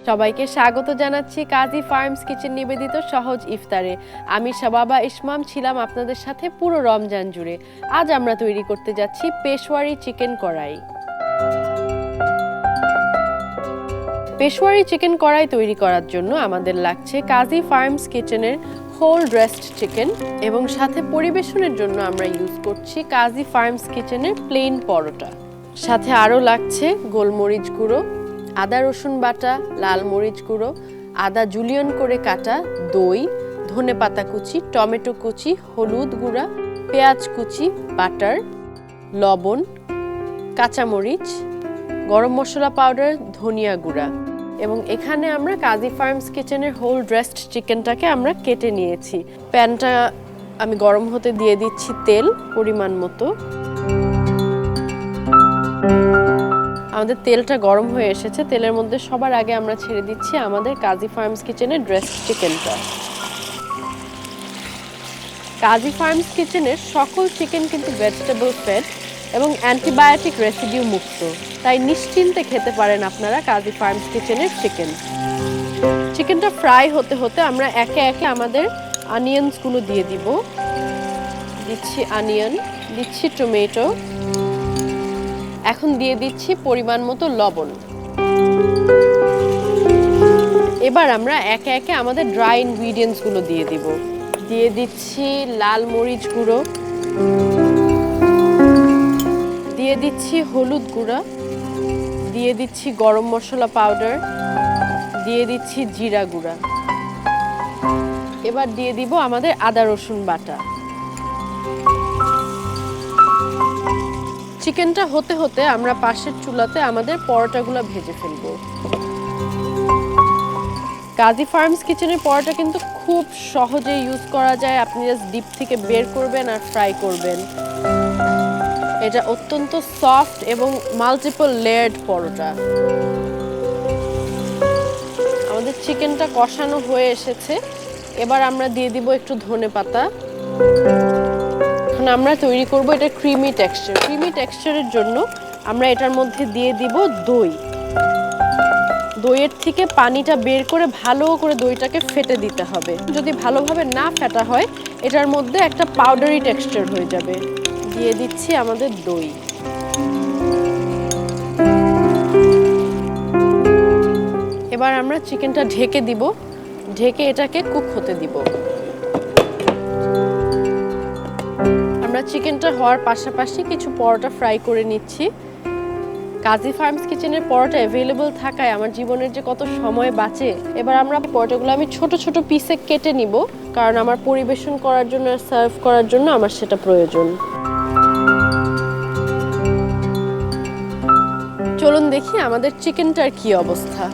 সবাইকে স্বাগত জানাচ্ছি কাজী ফার্মস কিচেন নিবেদিত সহজ ইফতারে। আমি শাবাবা ইসমাম ছিলাম আপনাদের সাথে পুরো রমজান জুড়ে। আজ আমরা তৈরি করতে যাচ্ছি পেশওয়ারি চিকেন কড়াই। পেশওয়ারি চিকেন কড়াই তৈরি করার জন্য আমাদের লাগছে কাজী ফার্মস কিচেনের হোল ড্রেসড চিকেন এবং সাথে পরিবেশনের জন্য আমরা ইউজ করছি কাজী ফার্মস কিচেনের প্লেন পরোটা। সাথে আরও লাগছে গোলমরিচ গুঁড়ো, আদা রসুন বাটা, লাল মরিচ গুঁড়ো, আদা জুলিয়ন করে কাটা, দই, ধনেপাতা কুচি, টমেটো কুচি, হলুদ গুঁড়া, পেঁয়াজ কুচি, বাটার, লবণ, কাঁচামরিচ, গরম মশলা পাউডার, ধনিয়া গুঁড়া। এবং এখানে আমরা কাজী ফার্মস কিচেনের হোল ড্রেসড চিকেনটাকে আমরা কেটে নিয়েছি। প্যানটা আমি গরম হতে দিয়ে দিচ্ছি তেল পরিমাণ মতো। আমাদের তেলটা গরম হয়ে এসেছে। তেলের মধ্যে সবার আগে আমরা ছেড়ে দিচ্ছি আমাদের কাজী ফার্মস কিচেনের ড্রেসড চিকেনটা। কাজী ফার্মস কিচেনের সকল চিকেন কিন্তু ভেজিটেবল ফেড এবং অ্যান্টিবায়োটিক রেসিডিউ মুক্ত, তাই নিশ্চিন্তে খেতে পারেন আপনারা কাজী ফার্মস কিচেনের চিকেন। চিকেনটা ফ্রাই হতে হতে আমরা একে একে আমাদের অনিয়নসগুলো দিয়ে দিব। দিচ্ছি অনিয়ন, দিচ্ছি টমেটো, এখন দিয়ে দিচ্ছি পরিমাণ মতো লবণ। এবার আমরা একে একে আমাদের ড্রাই ইনগ্রিডিয়েন্টসগুলো দিয়ে দিব। দিয়ে দিচ্ছি লাল মরিচ গুঁড়ো, দিয়ে দিচ্ছি হলুদ গুঁড়া, দিয়ে দিচ্ছি গরম মশলা পাউডার, দিয়ে দিচ্ছি জিরা গুঁড়া। এবার দিয়ে দিব আমাদের আদা রসুন বাটা। চিকেনটা হতে হতে আমরা পাশের চুলাতে আমাদের পরোটাগুলো ভেজে ফেলব। কাজী ফার্মস কিচেনের পরোটা কিন্তু খুব সহজে ইউজ করা যায়। আপনি জাস্ট ডিপ থেকে বের করবেন আর ফ্রাই করবেন। এটা অত্যন্ত সফট এবং মাল্টিপল লেয়ার্ড পরোটা। আমাদের চিকেনটা কষানো হয়ে এসেছে। এবার আমরা দিয়ে দিব একটু ধনেপাতা। এখন আমরা তৈরি করব এটা ক্রিমি টেক্সচার। ক্রিমি টেক্সচারের জন্য আমরা এটার মধ্যে দিয়ে দিব দই। দইয়ের থেকে পানিটা বের করে ভালো করে দইটাকে ফেটে দিতে হবে। যদি ভালোভাবে না ফেটা হয় এটার মধ্যে একটা পাউডারি টেক্সচার হয়ে যাবে। দিয়ে দিচ্ছি আমাদের দই। এবার আমরা চিকেনটা ঢেকে দিব। ঢেকে এটাকে কুক হতে দিব। আমরা চিকেনটা হওয়ার পাশাপাশি কিছু পরোটা ফ্রাই করে নিচ্ছি। কাজী ফার্মস কিচেনের পরোটা অ্যাভেলেবল থাকায় আমার জীবনের যে কত সময় বাঁচে। এবার আমরা পরোটাগুলো আমি ছোট ছোট পিসে কেটে নিব, কারণ আমার পরিবেশন করার জন্য আর সার্ভ করার জন্য আমার সেটা প্রয়োজন। চলুন দেখি আমাদের চিকেনটার কি অবস্থা।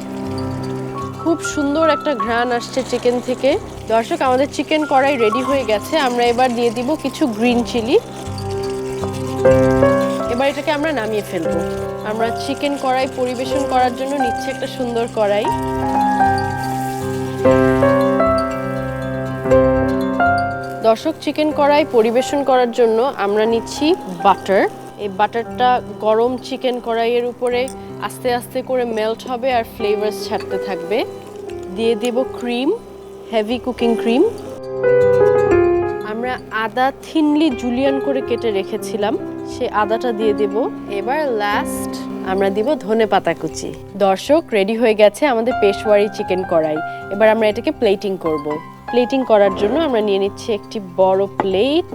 খুব সুন্দর একটা ঘ্রাণ আসছে চিকেন থেকে। দর্শক, আমাদের চিকেন কড়াই রেডি হয়ে গেছে। আমরা এবার দিয়ে দিব কিছু গ্রিন চিলি। এবার এটাকে আমরা নামিয়ে ফেলবো। আমরা চিকেন কড়াই পরিবেশন করার জন্য নিচ্ছি একটা সুন্দর কড়াই। দর্শক, চিকেন কড়াই পরিবেশন করার জন্য আমরা নিচ্ছি বাটার। এই বাটারটা গরম চিকেন কড়াইয়ের উপরে আস্তে আস্তে করে মেল্ট হবে আর ফ্লেভারস ছাড়তে থাকবে। দিয়ে দেব ক্রিম, হেভি কুকিং ক্রিম। আমরা আদা থিনলি জুলিয়ান করে কেটে রেখেছিলাম, সে আদাটা দিয়ে দেব। এবার লাস্ট আমরা দিব ধনেপাতা কুচি। দর্শক, রেডি হয়ে গেছে আমাদের পেশওয়ারি চিকেন কড়াই। এবার আমরা এটাকে প্লেটিং করব। প্লেটিং করার জন্য আমরা নিয়ে নিচ্ছি একটি বড় প্লেট,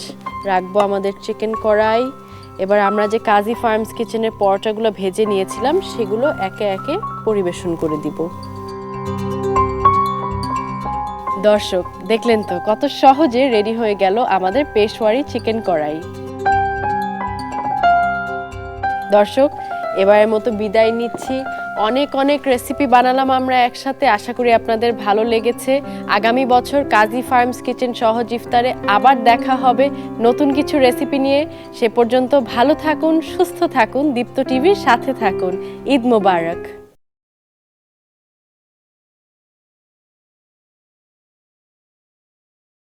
রাখবো আমাদের চিকেন কড়াই। এবার আমরা যে কাজী ফার্মস কিচেনের পরোটাগুলো ভেজে নিয়েছিলাম সেগুলো একে একে পরিবেশন করে দিব। দর্শক, দেখলেন তো কত সহজে রেডি হয়ে গেল আমাদের পেশওয়ারি চিকেন কড়াই। দর্শক, এবারের মতো বিদায় নিচ্ছি। অনেক অনেক রেসিপি বানালাম আমরা একসাথে। আশা করি আপনাদের ভালো লেগেছে। আগামী বছর কাজী ফার্মস কিচেন সহজ ইফতারে আবার দেখা হবে নতুন কিছু রেসিপি নিয়ে। সে পর্যন্ত ভালো থাকুন, সুস্থ থাকুন, দীপ্ত টিভির সাথে থাকুন। ঈদ মোবারক।